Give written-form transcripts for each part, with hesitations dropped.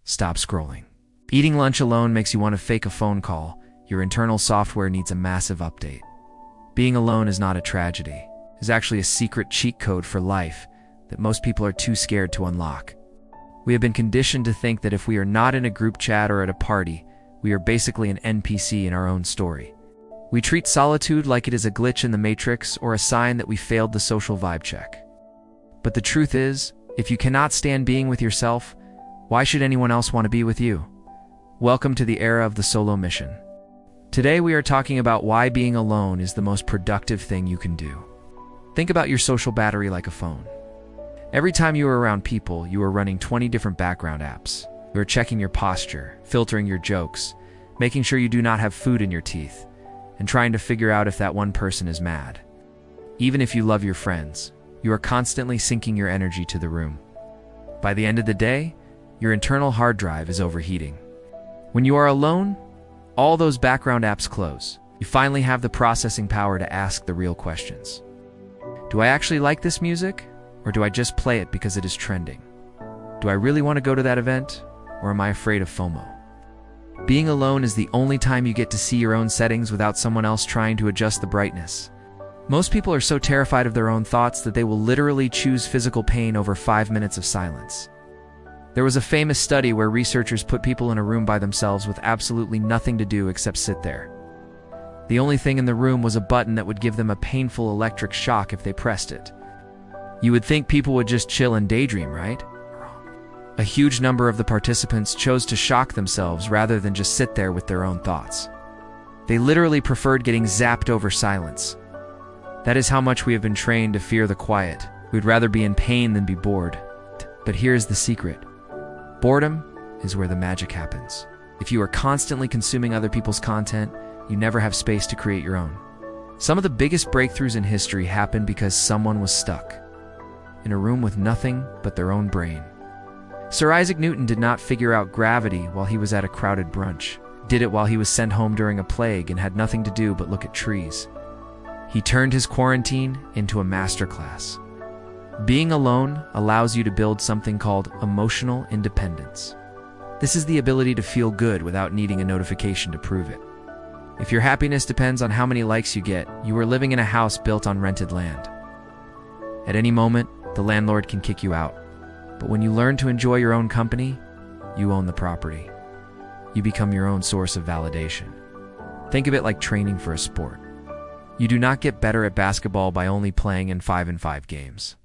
Stop scrolling. Eating lunch alone makes you want to fake a phone call. Your internal software needs a massive update. Being alone is not a tragedy. It's actually a secret cheat code for life that most people are too scared to unlock. We have been conditioned to think that if we are not in a group chat or at a party, we are basically an NPC in our own story. We treat solitude like it is a glitch in the matrix or a sign that we failed the social vibe check. But the truth is, if you cannot stand being with yourself, why should anyone else want to be with you? Welcome to the era of the solo mission. Today we are talking about why being alone is the most productive thing you can do. Think about your social battery like a phone. Every time you are around people, you are running 20 different background apps. You are checking your posture, filtering your jokes, making sure you do not have food in your teeth, and trying to figure out if that one person is mad. Even if you love your friends, you are constantly syncing your energy to the room. By the end of the day, your internal hard drive is overheating. When you are alone, all those background apps close. You finally have the processing power to ask the real questions. Do I actually like this music, or do I just play it because it is trending? Do I really want to go to that event, or am I afraid of FOMO? Being alone is the only time you get to see your own settings without someone else trying to adjust the brightness. Most people are so terrified of their own thoughts that they will literally choose physical pain over 5 minutes of silence. There was a famous study where researchers put people in a room by themselves with absolutely nothing to do except sit there. The only thing in the room was a button that would give them a painful electric shock if they pressed it. You would think people would just chill and daydream, right? A huge number of the participants chose to shock themselves rather than just sit there with their own thoughts. They literally preferred getting zapped over silence. That is how much we have been trained to fear the quiet. We'd rather be in pain than be bored. But here's the secret. Boredom is where the magic happens. If you are constantly consuming other people's content, you never have space to create your own. Some of the biggest breakthroughs in history happened because someone was stuck in a room with nothing but their own brain. Sir Isaac Newton did not figure out gravity while he was at a crowded brunch. Did it while he was sent home during a plague and had nothing to do but look at trees. He turned his quarantine into a masterclass. Being alone allows you to build something called emotional independence. This is the ability to feel good without needing a notification to prove it. If your happiness depends on how many likes you get, you are living in a house built on rented land. At any moment, the landlord can kick you out. But when you learn to enjoy your own company, you own the property. You become your own source of validation. Think of it like training for a sport. You do not get better at basketball by only playing in 5-on-5 games.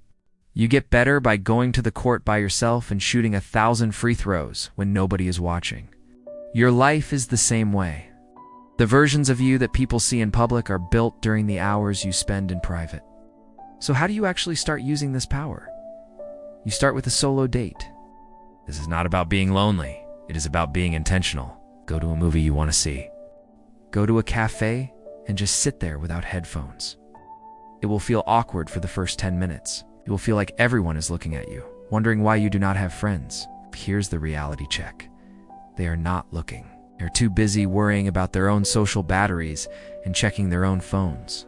You get better by going to the court by yourself and shooting 1,000 free throws when nobody is watching. Your life is the same way. The versions of you that people see in public are built during the hours you spend in private. So how do you actually start using this power? You start with a solo date. This is not about being lonely. It is about being intentional. Go to a movie you want to see. Go to a cafe and just sit there without headphones. It will feel awkward for the first 10 minutes. You will feel like everyone is looking at you, wondering why you do not have friends. Here's the reality check. They are not looking. They're too busy worrying about their own social batteries and checking their own phones.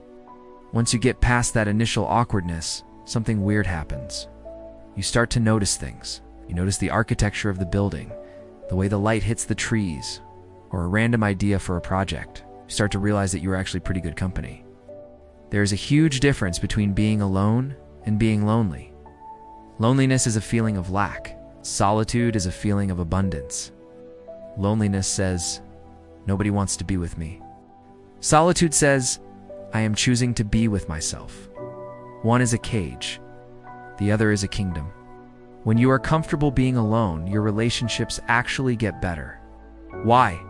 Once you get past that initial awkwardness, something weird happens. You start to notice things. You notice the architecture of the building, the way the light hits the trees, or a random idea for a project. You start to realize that you are actually pretty good company. There is a huge difference between being alone and being lonely. Loneliness is a feeling of lack. Solitude is a feeling of abundance. Loneliness says, nobody wants to be with me. Solitude says, I am choosing to be with myself. One is a cage. The other is a kingdom. When you are comfortable being alone, your relationships actually get better. Why?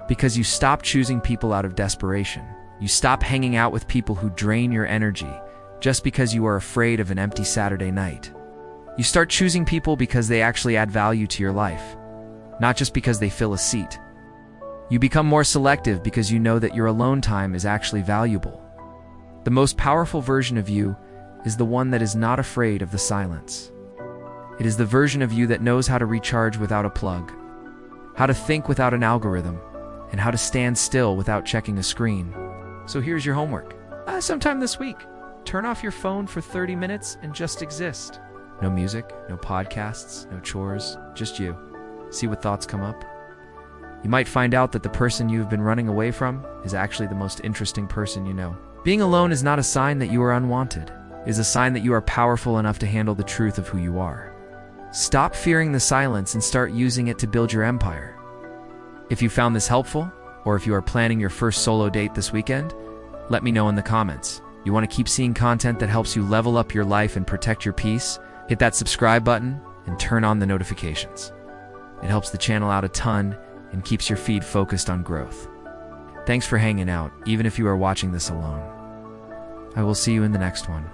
Because you stop choosing people out of desperation. You stop hanging out with people who drain your energy just because you are afraid of an empty Saturday night. You start choosing people because they actually add value to your life, not just because they fill a seat. You become more selective because you know that your alone time is actually valuable. The most powerful version of you is the one that is not afraid of the silence. It is the version of you that knows how to recharge without a plug, how to think without an algorithm, and how to stand still without checking a screen. So here's your homework. Sometime this week, turn off your phone for 30 minutes and just exist. No music, no podcasts, no chores, just you. See what thoughts come up? You might find out that the person you've been running away from is actually the most interesting person you know. Being alone is not a sign that you are unwanted. It is a sign that you are powerful enough to handle the truth of who you are. Stop fearing the silence and start using it to build your empire. If you found this helpful, or if you are planning your first solo date this weekend, let me know in the comments. You want to keep seeing content that helps you level up your life and protect your peace? Hit that subscribe button and turn on the notifications. It helps the channel out a ton and keeps your feed focused on growth. Thanks for hanging out, even if you are watching this alone. I will see you in the next one.